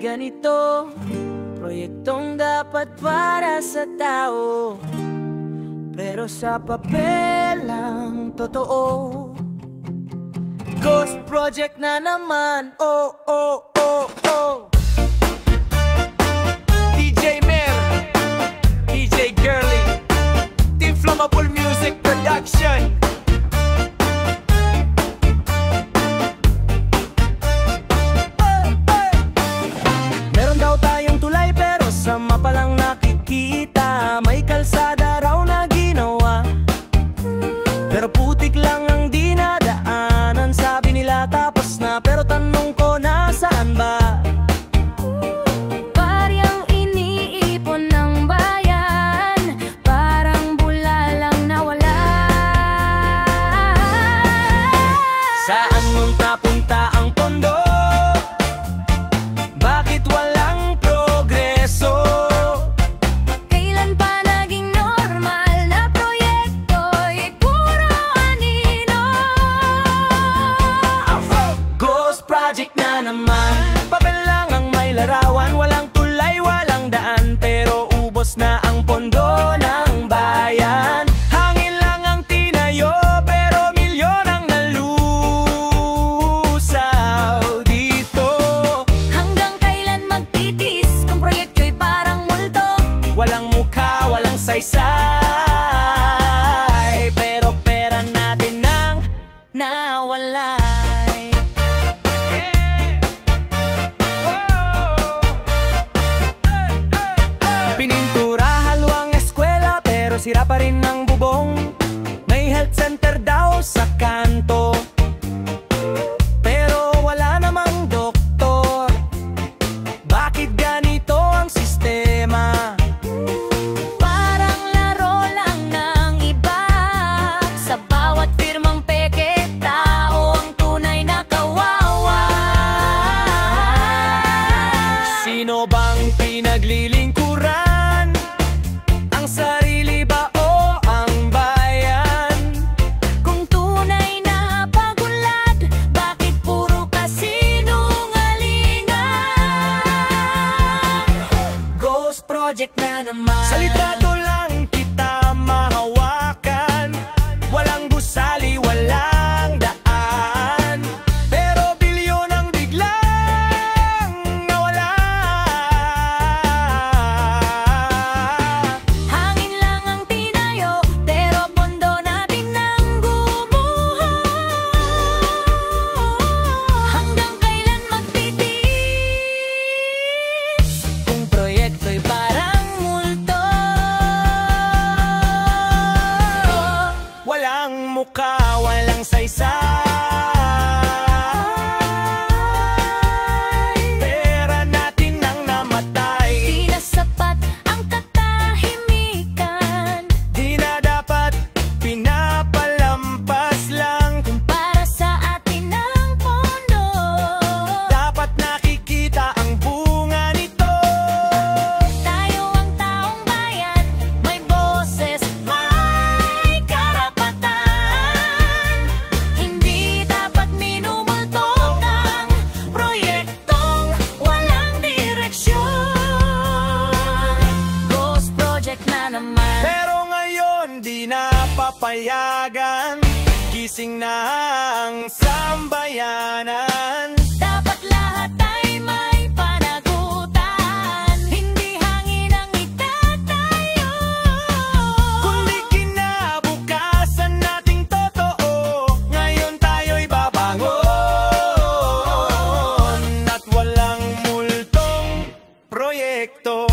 ganito, proyektong dapat para sa tao, pero sa papel lang totoo. Ghost project na naman, oh, oh, oh, oh. DJ Mer, DJ Girly, Team Flammable Music Production. Meron daw tayong tulay pero sama pa lang nakikita. May kalsada raw na ginawa, pero putik lang ang dinadaanan. Sabi nila tapos na, pero tanong ko nasaan ba? Parang iniipon ng bayan, parang bula lang nawala. Saan mong napunta ang pondo? Bakit walang progreso? Kailan pa naging normal na proyekto'y puro anino? Ghost project na naman, papel lang ang may larawan. Walang tulay, walang daan, pero ubos na ang pondo ng bayan. Hangin lang ang tinayo, pero milyon ang nalusaw dito. Hanggang kailan magtitis kung proyekto'y parang multo? Walang mukha, walang saysay, pero pera natin nang nawalay. Pinintura halwang eskwela, pero sira pa rin ang bubong. May health center daw sa kanto, pero wala namang doktor. Bakit ganito ang sistema? Parang laro lang ng iba. Sa bawat firmang peke, tao ang tunay na kawawa. Sino bang pinaglilingkuran? Ang sarili ba o ang bayan? Kung tunay na pag-unlad, bakit puro kasinungalingan? Ghost project na naman. Sa litrato lang kita mahawakan. Walang gusali, walang daan, pero bilyon ang biglang nawala. Hangin lang ang tinayo, pero pondo natin nang gumuho. Hanggang kailan magtitis kung proyekto'y parang multo? Walang mukha, walang saysay, pera natin ang namatay. Di na sapat ang katahimikan, Di na dapat pinapalampas lang. para sa atin ang pondo. Dapat nakikita ang bunga nito. Tayo ang taong bayan, may boses, may karapatan. Hindi dapat minumultok ang proyektong walang direksyon. Ghost project na naman. Pero ngayon di na papayagan. Gising na ang sambayanan. Dapat lahat ay may panagutan, hindi hangin ang itatayo. Kundi kinabukasan nating totoo. Ngayon tayo'y babangon, at walang multong proyekto.